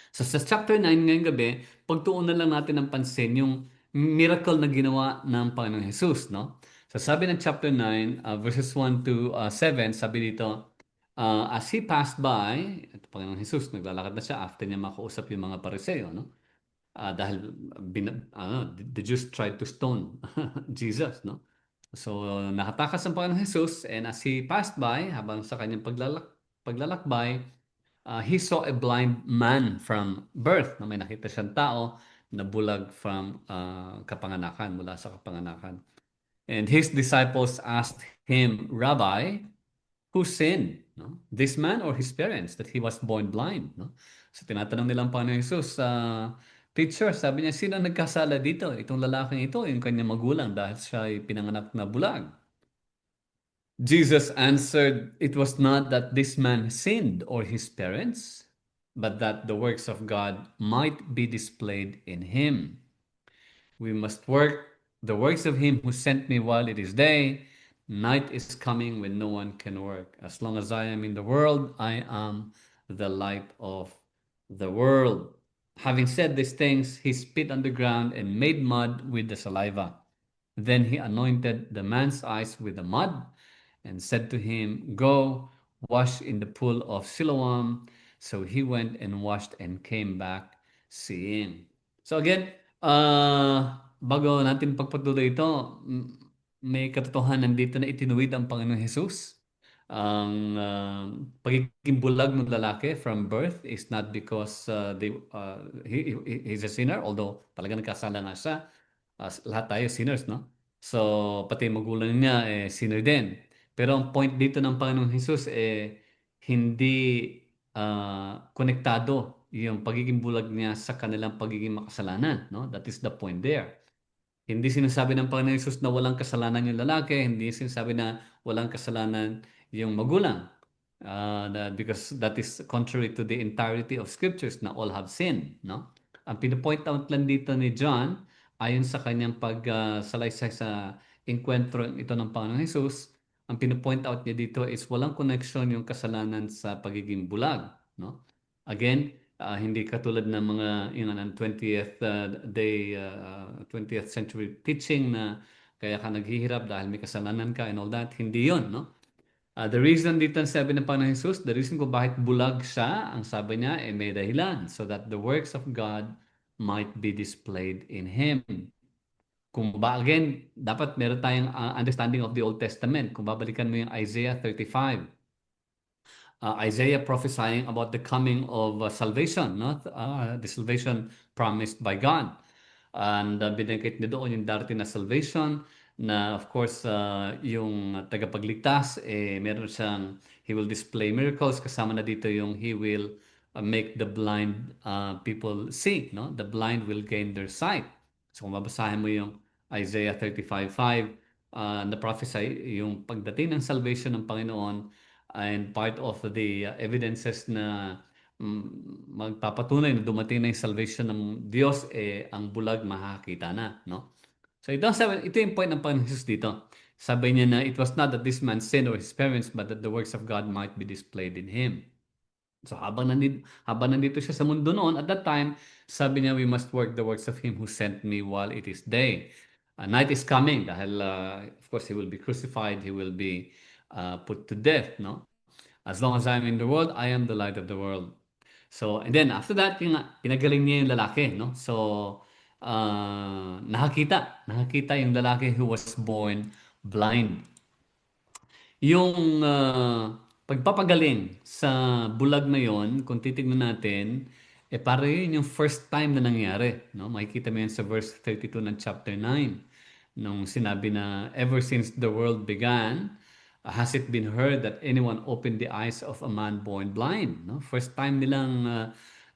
So sa chapter 9 ngayong gabi, pagtuunan lang natin ng pansin yung miracle na ginawa ng Panginoong Jesus, no? So sabi ng chapter 9, verses 1 to 7, sabi dito, as he passed by, ito Panginoong Jesus, naglalakad na siya after niya makausap yung mga Pariseo, no? Dahil the Jews tried to stone Jesus, no? So nakatakas ang Panginoong Jesus, and as he passed by, habang sa kanyang paglalakbay, he saw a blind man from birth. Na may nakita siyang tao na bulag from kapanganakan, mula sa kapanganakan. And his disciples asked him, Rabbi, who sinned? No? This man or his parents that he was born blind? No? So tinatanong nilang Panginoon Jesus, Teacher, sabi niya, sino nagkasala dito? Itong lalaking ito, yung kanyang magulang dahil siya ay pinanganak na bulag. Jesus answered, It was not that this man sinned or his parents, but that the works of God might be displayed in him. We must work the works of him who sent me while it is day. Night is coming when no one can work. As long as I am in the world, I am the light of the world. Having said these things, he spit on the ground and made mud with the saliva. Then he anointed the man's eyes with the mud and said to him, Go, wash in the pool of Siloam. So he went and washed and came back seeing. So again, bago natin pagpatuloy ito, may katotohanan dito na itinuwid ang Panginoong Jesus. Ang pagiging bulag ng lalaki from birth is not because he's a sinner, although talaga nagkasala nga siya. Lahat tayo sinners, no? So, pati magulang niya, sinner din. Pero ang point dito ng Panginoong Jesus, hindi konektado yung pagiging bulag niya sa kanilang pagiging makasalanan, no? That is the point there. Hindi sinasabi ng Panginoon Hesus na walang kasalanan yung lalaki, hindi sinasabi na walang kasalanan yung magulang. Because that is contrary to the entirety of scriptures na all have sinned, no? Ang pinopoint out lang dito ni John, ayon sa kanyang pagsalaysay sa enkwentro ito ng Panginoong Hesus, ang pinopoint out niya dito is walang connection yung kasalanan sa pagiging bulag, no? Again, hindi katulad ng mga yung ng 20th day 20th century teaching na kaya ka naghihirap dahil may kasalanan ka and all that. Hindi 'yon, no? The reason dito sabi ng Panginoon Jesus, the reason kung bakit bulag siya, ang sabi niya, may dahilan so that the works of God might be displayed in Him. Kung ba, again, dapat meron tayong understanding of the Old Testament. Kung babalikan mo yung Isaiah 35, Isaiah prophesying about the coming of salvation, no? The salvation promised by God. And binanggit niya doon yung darating na salvation na of course yung tagapagligtas, meron siyang, he will display miracles, kasama na dito yung he will make the blind people see, no? The blind will gain their sight. So kung babasahin mo yung Isaiah 35:5, na prophesy yung pagdating ng salvation ng Panginoon, and part of the evidences na magpapatunay na dumating na yung salvation ng Diyos, ang bulag makakita na, no? So ito yung point ng Panginoon Jesus dito. Sabi niya na it was not that this man sinned or his parents, but that the works of God might be displayed in him. So habang nandito siya sa mundo noon, at that time, sabi niya, we must work the works of Him who sent me while it is day. Night is coming dahil, of course, He will be crucified, He will be put to death, no? As long as I'm in the world, I am the light of the world. So, and then after that, yung pinagaling niya yung lalaki, no? So, nakakita yung lalaki who was born blind. Yung pagpapagaling sa bulag na yon, kung titignan natin, para yun yung first time na nangyari. No? Makikita mo yan sa verse 32 ng chapter 9. Nung sinabi na, ever since the world began, has it been heard that anyone opened the eyes of a man born blind? No? First time nilang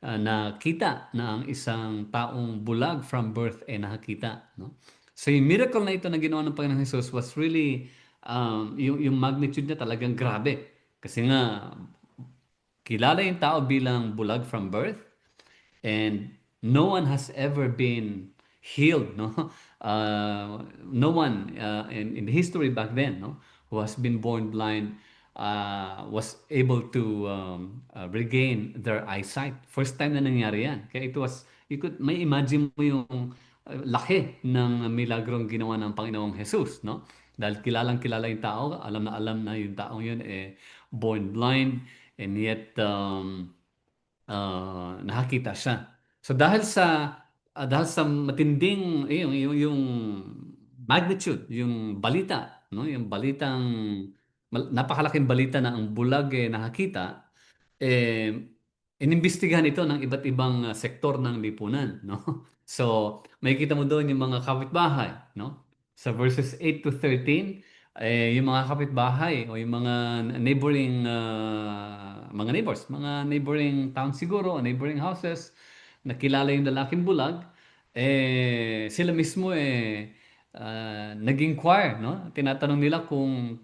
nakita na ang isang taong bulag from birth nakakita. No? So yung miracle na ito na ginawa ng Panginoon Jesus was really, yung magnitude niya talagang grabe. Kasi nga, kilala yung tao bilang bulag from birth, and no one has ever been healed, no? No one in the history back then, no, who has been born blind was able to regain their eyesight. First time na nangyari yan. Kaya may imagine mo yung laki ng milagrong ginawa ng Panginoong Jesus, no? Dahil kilalang kilala yung tao, alam na yung taong yun born blind, and yet nakakita siya. So dahil sa matinding yung magnitude, yung balita, no? Yung balitang napakalaking balita na ang bulag nakakita, eh inimbestigahan ito ng iba't ibang sektor ng lipunan, no? So, makikita mo doon yung mga kapitbahay, no? Sa verses 8 to 13, yung mga kapitbahay o yung mga neighboring mga neighbors, mga neighboring towns siguro, neighboring houses, nakilala yung lalaking bulag, sila mismo nag-inquire, no? Tinatanong nila kung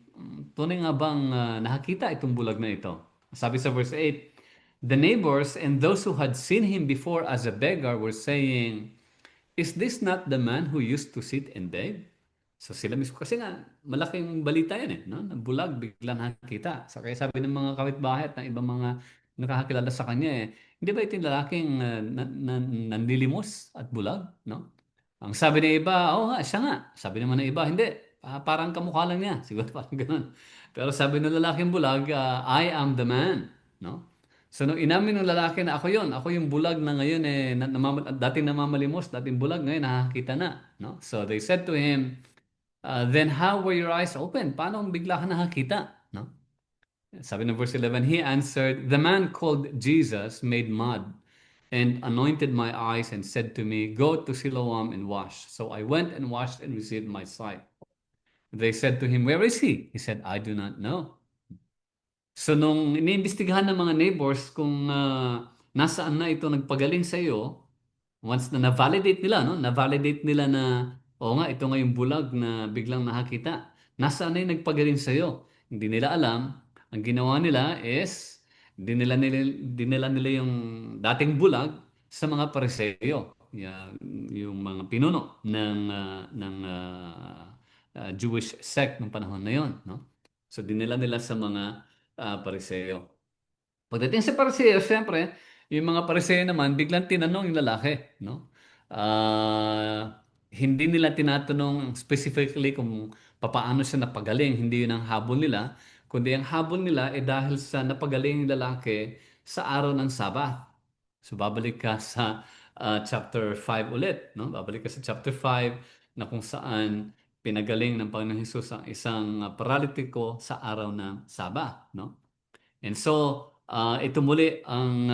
tunay nga bang nakakita itong bulag na ito. Sabi sa verse 8, the neighbors and those who had seen him before as a beggar were saying, is this not the man who used to sit and beg? So sila mismo, kasi nga, malaking balita yan no? Na bulag, biglang nakakita. So kaya sabi ng mga kapitbahay at ng ibang mga nakakakilala sa kanya hindi ba ito yung lalaking nanlilimos at bulag, no? Ang sabi ng iba, oo nga, siya nga. Sabi naman ng iba, hindi. Parang kamukha lang niya. Siguro parang ganun. Pero sabi ng lalaking bulag, I am the man, no? So nung inamin ng lalaki na ako yon, ako yung bulag na ngayon dating namamalimos, dating bulag ngayon nakakita na, no? So they said to him, then how were your eyes open? Paano bigla ka nakakita, no? Sabi ng verse 11, he answered, the man called Jesus made mud and anointed my eyes and said to me, go to Siloam and wash. So I went and washed and received my sight. They said to him, where is he? He said, I do not know. So nung iniimbestigahan ng mga neighbors kung nasaan na ito nagpagaling sa iyo, once na na-validate nila, no? Na-validate nila na, oo nga, ito nga yung bulag na biglang nakakita. Nasaan na yung nagpagaling sa iyo? Hindi nila alam. Ang ginawa nila is, dinala nila yung dating bulag sa mga Pariseo. Yung mga pinuno ng Jewish sect ng panahon na yon, no? So dinala nila sa mga Pariseo. Pagdating sa Pariseo, siyempre, yung mga Pariseo naman, biglang tinanong yung lalaki, no? Hindi nila tinatanong specifically kung papaano siya napagaling, hindi yun ang habol nila, kundi ang habol nila dahil sa napagaling yung lalaki sa araw ng Sabat. So babalik ka sa chapter 5 ulit, no? Babalik ka sa chapter 5 na kung saan pinagaling ng Panginoon Hesus ang isang paralitiko sa araw ng Saba, no? And so, ito muli ang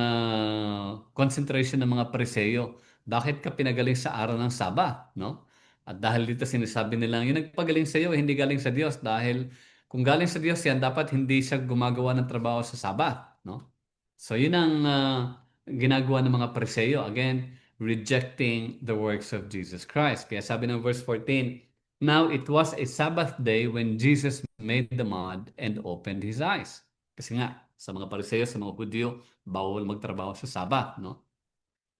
concentration ng mga Pariseo. Bakit ka pinagaling sa araw ng Saba, no? At dahil dito sinasabi nila, yung nagpagaling sa iyo, hindi galing sa Diyos. Dahil kung galing sa Diyos yan, dapat hindi siya gumagawa ng trabaho sa Saba, no? So, yun ang ginagawa ng mga Pariseo. Again, rejecting the works of Jesus Christ. Kaya sabi ng verse 14, now it was a Sabbath day when Jesus made the mud and opened his eyes. Kasi nga, sa mga Pariseo, sa mga Hudyo, bawal magtrabaho sa Sabat, no?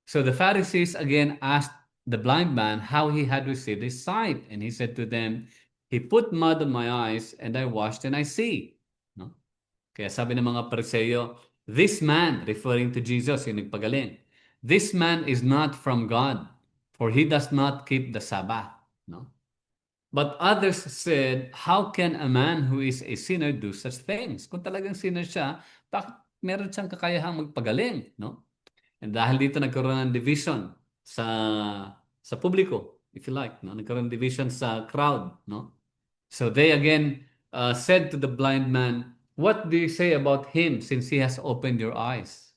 So the Pharisees again asked the blind man how he had received his sight. And he said to them, he put mud on my eyes and I washed and I see. No? Kaya sabi ng mga Pariseo, this man, referring to Jesus, yung nagpagaling, this man is not from God, for he does not keep the Sabbath. No? But others said, how can a man who is a sinner do such things? Kung talagang sinner siya, bakit meron siyang kakayahang magpagaling, no? And dahil dito nagkaroon ng division sa publiko, if you like, no? Nagkaroon ng division sa crowd, no? So they again said to the blind man, what do you say about him since he has opened your eyes?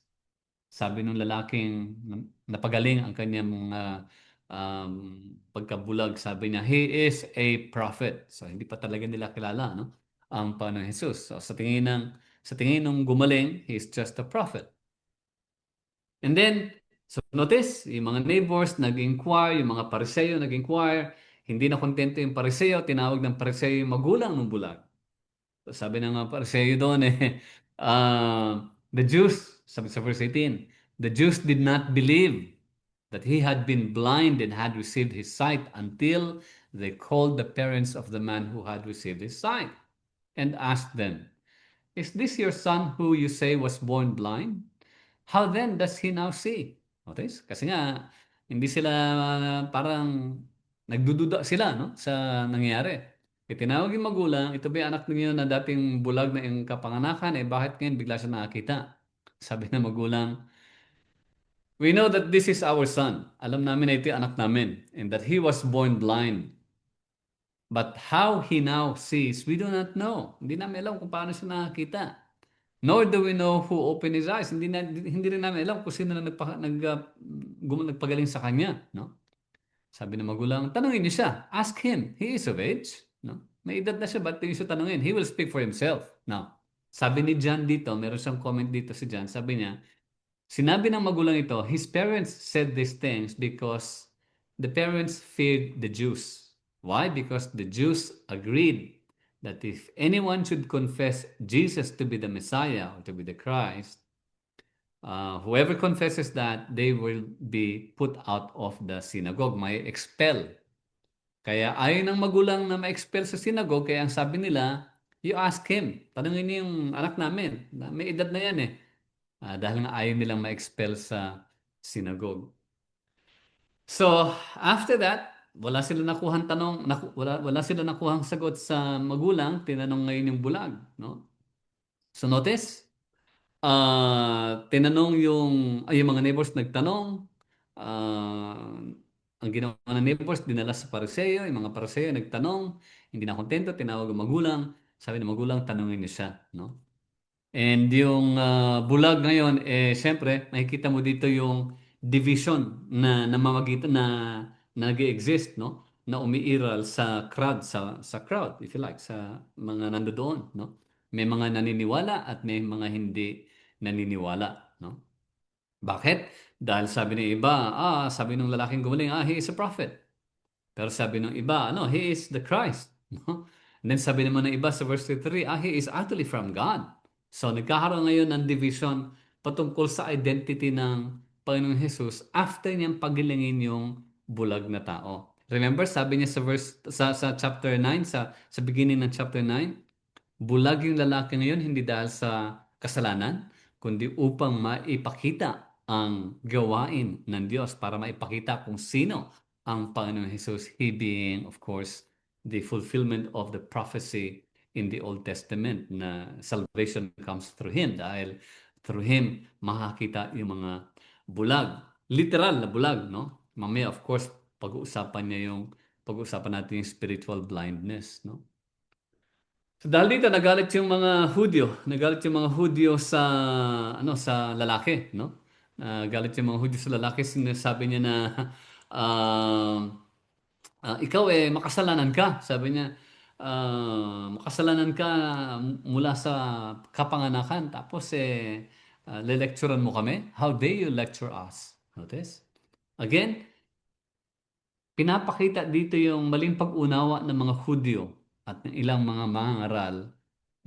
Sabi nung lalaking napagaling ang kanyang pagkabulag, sabi niya, he is a prophet. So hindi pa talaga nila kilala, no? Ang Panginoon Jesus. So sa tingin ng gumaling, he is just a prophet. And then, so notice, yung mga neighbors nag-inquire, yung mga Pariseo nag-inquire, hindi na kontento yung Pariseo, tinawag ng Pariseo yung magulang ng bulag. So sabi ng mga Pariseo doon the Jews, sabi sa verse 18, the Jews did not believe that he had been blind and had received his sight until they called the parents of the man who had received his sight and asked them, Is this your son who you say was born blind? How then does he now see? Notice? Kasi nga, hindi sila parang nagdududa sila no, sa nangyayari. Itinawag yung magulang, ito ba yung anak ninyo na dating bulag na yung kapanganakan, eh bakit ngayon bigla siya nakakita? Sabi ng magulang, we know that this is our son. Alam namin na ito yung anak namin. And that he was born blind. But how he now sees, we do not know. Hindi namin alam kung paano siya nakakita. Nor do we know who opened his eyes. Hindi rin namin alam kung sino na nagpagaling sa kanya. No? Sabi ng magulang, tanungin niyo siya. Ask him. He is of age. No? May edad na siya, ba't niyo siya tanungin? He will speak for himself. Now, sabi ni John dito, meron siyang comment dito si John, sabi niya, sinabi ng magulang ito, his parents said these things because the parents feared the Jews. Why? Because the Jews agreed that if anyone should confess Jesus to be the Messiah or to be the Christ, whoever confesses that, they will be put out of the synagogue, may expel. Kaya ayaw ng magulang na ma-expel sa synagogue, kaya ang sabi nila, you ask him. Tanungin niyo yung anak namin. May edad na yan eh. Dahil nga ayaw nilang ma-expel sa synagogue. So, after that, wala sila nakuhang tanong, wala sila nakuhang sagot sa magulang, tinanong ngayon yung bulag, no? So notice, tinanong yung mga neighbors nagtanong, ang ginawa ng neighbors, dinala sa pariseo, yung mga pariseo nagtanong, hindi na kontento, tinawag ang magulang, sabi ng magulang, tanongin niyo siya, no? And yung bulag ngayon, eh, siyempre, makikita mo dito yung division na namamagitan na nag-exist, no? Na umiiral sa crowd, sa crowd, if you like, sa mga nandoon, no? May mga naniniwala at may mga hindi naniniwala, no? Bakit? Dahil sabi ng iba, sabi ng lalaking gumaling, he is a prophet. Pero sabi ng iba, he is the Christ. No? And then sabi naman ng iba sa verse 3, he is actually from God. So nagkakaroon ngayon ng division patungkol sa identity ng Panginoong Jesus after niyang pagilingin yung bulag na tao. Remember, sabi niya sa chapter 9, sa beginning ng chapter 9, bulag yung lalaki ngayon hindi dahil sa kasalanan, kundi upang maipakita ang gawain ng Diyos para maipakita kung sino ang Panginoon Jesus, He being, of course, the fulfillment of the prophecy in the Old Testament na salvation comes through Him dahil through Him makakita yung mga bulag. Literal na bulag, no? Mamaya, of course, pag-uusapan natin yung spiritual blindness, no? So dahil dito nagalit yung mga Hudyo sa sa lalaki, no? Nagalit yung mga Hudyo sa lalaki, sinasabi niya na ikaw eh makasalanan ka, sabi niya. Makasalanan ka mula sa kapanganakan tapos le-lecturean mo kami. How dare you lecture us? Notice? Again, pinapakita dito yung maling pag-unawa ng mga Hudyo at ng ilang mga mangangaral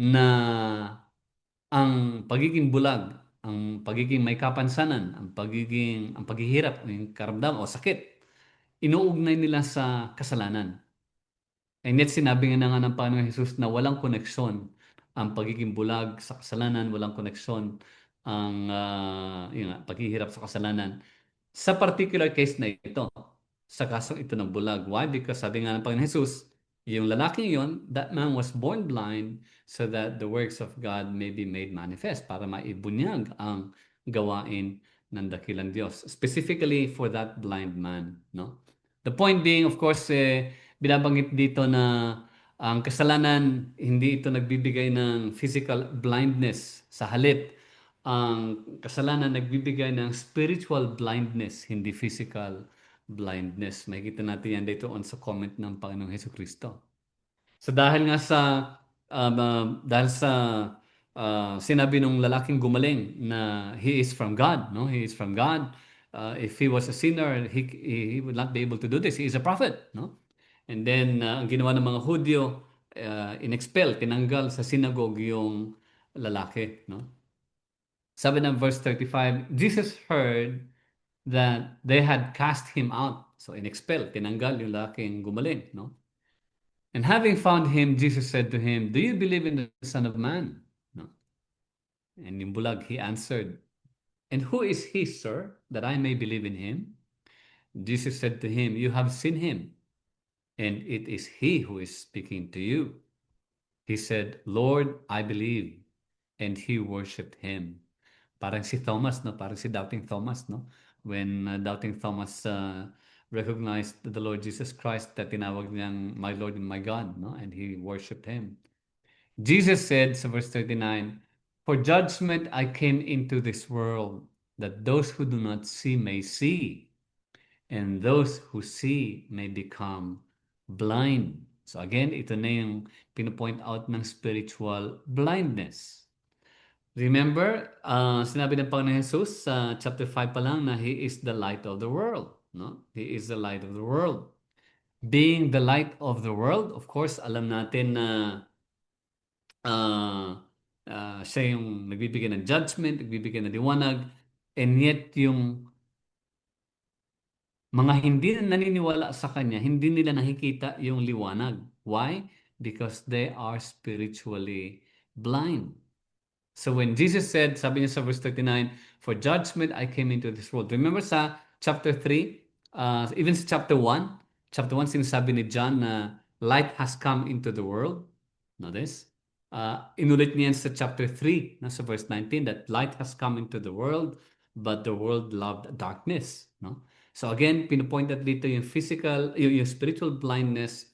na ang pagiging bulag, ang pagiging may kapansanan, ang paghihirap, yung karamdam o sakit, inuugnay nila sa kasalanan. And yet sinabi nga ng Panginoong Jesus na walang koneksyon ang pagiging bulag sa kasalanan, walang koneksyon ang paghihirap sa kasalanan. Sa particular case na ito, sa kasong ito ng bulag. Why? Because sabi nga ng Panginoon Jesus, yung lalaking yon, that man was born blind so that the works of God may be made manifest para maibunyag ang gawain ng dakilang Diyos. Specifically for that blind man. No? The point being, of course, binabanggit dito na ang kasalanan, hindi ito nagbibigay ng physical blindness. Sa halip, ang kasalanan nagbibigay ng spiritual blindness, hindi physical blindness. Makikita natin yan dito on sa comment ng Panginoong Hesus Kristo. So dahil sa sinabi ng lalaking gumaling na he is from God, no? He is from God. If he was a sinner, he would not be able to do this. He is a prophet, no? And then ang ginawa ng mga Hudyo, inexpel, tinanggal sa synagogue yung lalaki, no? Sabi ng verse 35, Jesus heard that they had cast him out. So inexpel, tinanggal yung lalaking gumaling, no? And having found him, Jesus said to him, do you believe in the Son of Man? No? And yung bulag, he answered, "And who is he, sir, that I may believe in him?" Jesus said to him, "You have seen him, and it is he who is speaking to you." He said, "Lord, I believe." And he worshipped him. Parang si Thomas, no? Parang si Doubting Thomas, no? When Doubting Thomas recognized the Lord Jesus Christ, that tinawag niyang my Lord and my God, no? And he worshipped him. Jesus said sa verse 39, "For judgment I came into this world, that those who do not see may see, and those who see may become blind." So again, ito na yung pinopoint out ng spiritual blindness. Remember, sinabi ng Panginoon Jesus sa chapter 5 pa lang na He is the light of the world. No? He is the light of the world. Being the light of the world, of course, alam natin na siya yung nagbibigay ng judgment, nagbibigay ng liwanag, and yet yung mga hindi na naniniwala sa Kanya, hindi nila nakikita yung liwanag. Why? Because they are spiritually blind. So when Jesus said, sabi niya sa verse 39, "For judgment I came into this world." Remember sa chapter 3, even sa chapter 1 sinasabi ni John na light has come into the world. Notice? Inulit niya yan sa chapter 3, na sa verse 19, that light has come into the world, but the world loved darkness. No? So again, pinupoint at dito yung physical, yung spiritual blindness.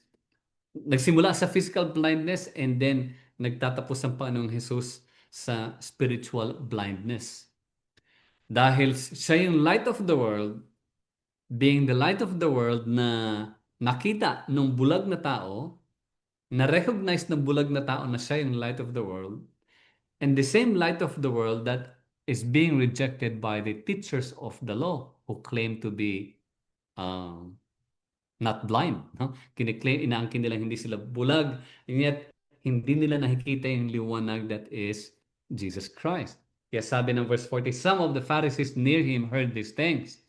Nagsimula sa physical blindness and then nagtatapos ang Panginoong Jesus sa spiritual blindness. Dahil siya yung light of the world, being the light of the world na nakita nung bulag na tao, na-recognize ng bulag na tao na siya yung light of the world, and the same light of the world that is being rejected by the teachers of the law who claim to be um, not blind. No? Kiniklaim, inaangkin nila hindi sila bulag, and yet hindi nila nakikita yung liwanag that is Jesus Christ. Kaya sabi ng verse 40, "Some of the Pharisees near him heard these things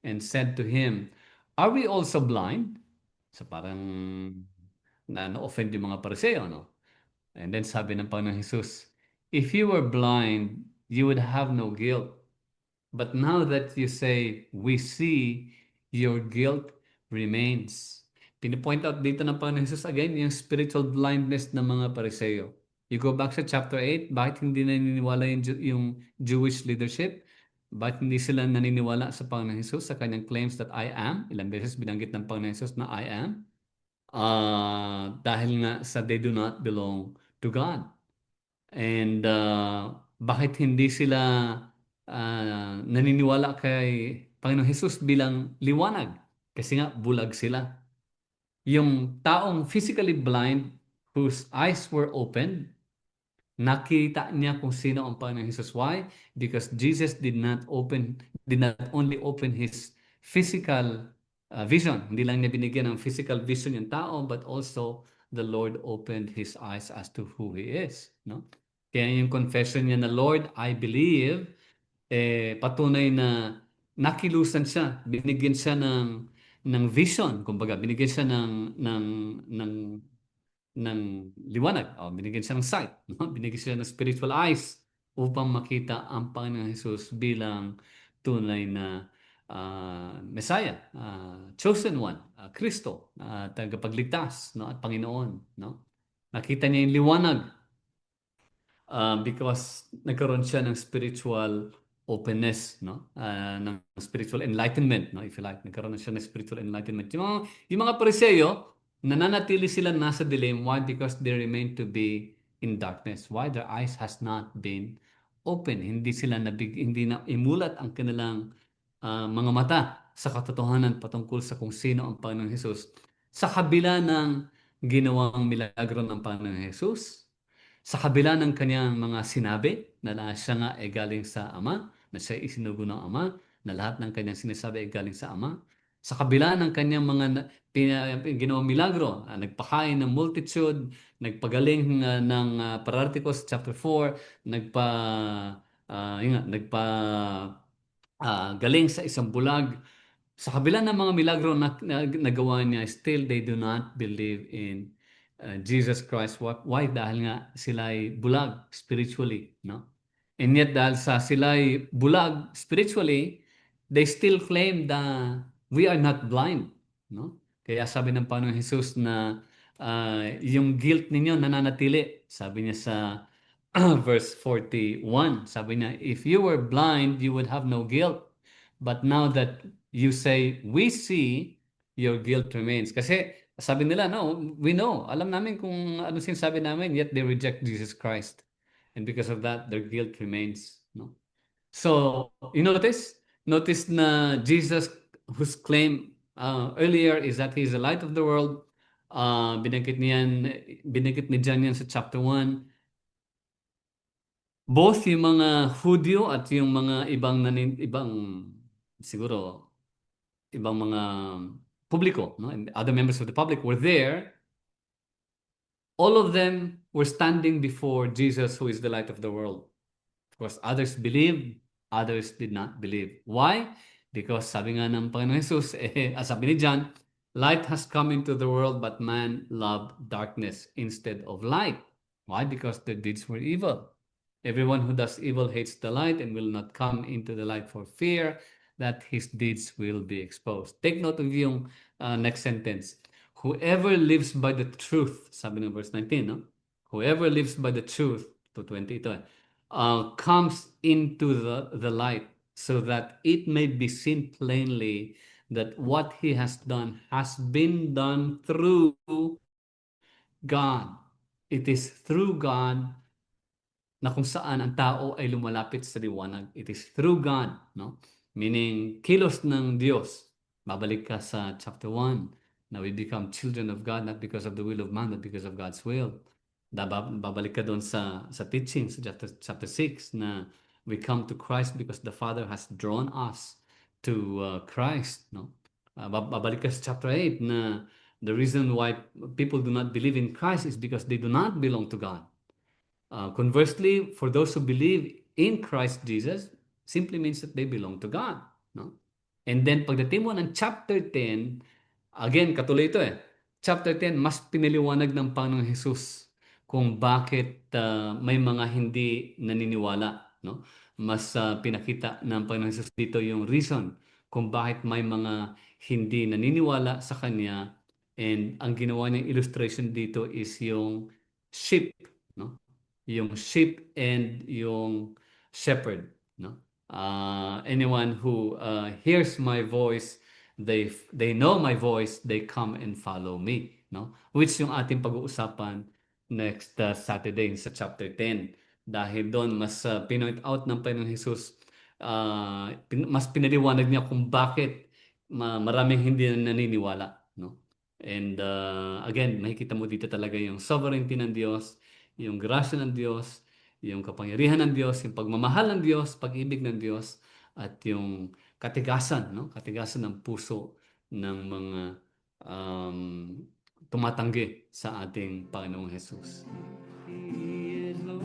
and said to him, 'Are we also blind?'" So parang na-offend yung mga Pariseo, no? And then sabi ng Panginoon Jesus, "If you were blind, you would have no guilt. But now that you say, we see, your guilt remains." Pinipoint out dito ng Panginoon Jesus again yung spiritual blindness ng mga Pariseo. You go back sa chapter 8, bakit hindi naniniwala yung Jewish leadership? Bakit hindi sila naniniwala sa Panginoon Jesus sa kanyang claims that I am? Ilang beses binanggit ng Panginoon Jesus na I am. Dahil nga sa they do not belong to God. And bakit hindi sila naniniwala kay Panginoon Jesus bilang liwanag? Kasi nga bulag sila. Yung taong physically blind whose eyes were opened, nakita niya kung sino ang Panginoon Jesus. Why? Because Jesus did not only open his physical vision. Hindi lang niya binigyan ng physical vision yung tao, but also the Lord opened his eyes as to who he is. No? Kaya yung confession niya na, "Lord, I believe," patunay na nakilusan siya, binigyan siya ng vision, kumbaga, binigyan siya ng ng liwanag. O, binigyan siya ng sight. No? Binigyan siya ng spiritual eyes upang makita ang Panginoon Jesus bilang tunay na Messiah, chosen one, Kristo, tagapagligtas, no? At Panginoon. No? Nakita niya yung liwanag because nagkaroon siya ng spiritual openness, no? Ng spiritual enlightenment, no? If you like, nagkaroon na siya ng spiritual enlightenment. Yung mga Pariseo, nananatili sila nasa dilim. Why? Because they remain to be in darkness. Why? Their eyes has not been open. Hindi na imulat ang kanilang mga mata sa katotohanan patungkol sa kung sino ang Panginoong Jesus. Sa kabila ng ginawang milagro ng Panginoong Jesus, sa kabila ng kanyang mga sinabi na siya nga ay galing sa Ama, na siya ay isinugo ng Ama, na lahat ng kanyang sinasabi ay galing sa Ama, sa kabila ng kanyang mga ginawang milagro, nagpakain ng multitude, nagpagaling ng Pararticos chapter 4, galing sa isang bulag. Sa kabila ng mga milagro na nagawa niya, still they do not believe in Jesus Christ. Why? Dahil nga sila ay bulag spiritually, no? And yet dahil sa sila'y bulag spiritually, they still claim that we are not blind, no? Kaya sabi ng Panginoong Jesus na yung guilt ninyo nananatili. Sabi niya sa verse 41, sabi niya, if you were blind, you would have no guilt. But now that you say, we see, your guilt remains. Kasi sabi nila, no, we know. Alam namin kung ano sinasabi namin, yet they reject Jesus Christ. And because of that, their guilt remains. No? So, you notice na Jesus, whose claim earlier is that He is the light of the world, binanggit ni John yan sa chapter 1. Both yung mga Hudyo at yung mga ibang siguro ibang mga publiko, no? And other members of the public were there. All of them were standing before Jesus, who is the light of the world. Of course, others believed, others did not believe. Why? Because sabi nga ng Panginoon Jesus, sabi ni John, light has come into the world, but man loved darkness instead of light. Why? Because their deeds were evil. Everyone who does evil hates the light and will not come into the light for fear that his deeds will be exposed. Take note of yung next sentence. Whoever lives by the truth, sabi ng verse 19, no? Whoever lives by the truth, to 20 ito, comes into the light so that it may be seen plainly that what he has done has been done through God. It is through God na kung saan ang tao ay lumalapit sa liwanag. It is through God, no? Meaning, kilos ng Diyos. Babalik ka sa chapter 1, na we become children of God not because of the will of man, but because of God's will. Babalik ka doon sa teaching, sa chapter 6, na we come to Christ because the Father has drawn us to Christ, no? Babalik ka sa chapter 8, na the reason why people do not believe in Christ is because they do not belong to God. Conversely, for those who believe in Christ Jesus, simply means that they belong to God. No? And then, pagdating mo ng chapter 10, again, katuloy ito eh. Chapter 10, mas pinaliwanag ng Panginoong Jesus kung bakit may mga hindi naniniwala. No? Mas pinakita ng Panginoong Jesus dito yung reason kung bakit may mga hindi naniniwala sa Kanya. And ang ginawa niyang illustration dito is yung sheep. No? Yung sheep and yung shepherd, no? Anyone who hears my voice, they know my voice, they come and follow me, no? Which yung ating pag-uusapan next Saturday sa chapter 10. Dahil doon mas pinoint out ng Panginoong Jesus, mas pinaliwanag niya kung bakit maraming hindi naniniwala, no? And again, makikita mo dito talaga yung sovereignty ng Diyos, yung grasya ng Diyos, yung kapangyarihan ng Diyos, yung pagmamahal ng Diyos, pag-ibig ng Diyos, at yung katigasan, no? Katigasan ng puso ng mga um, tumatanggi sa ating Panginoong Jesus. He is Lord.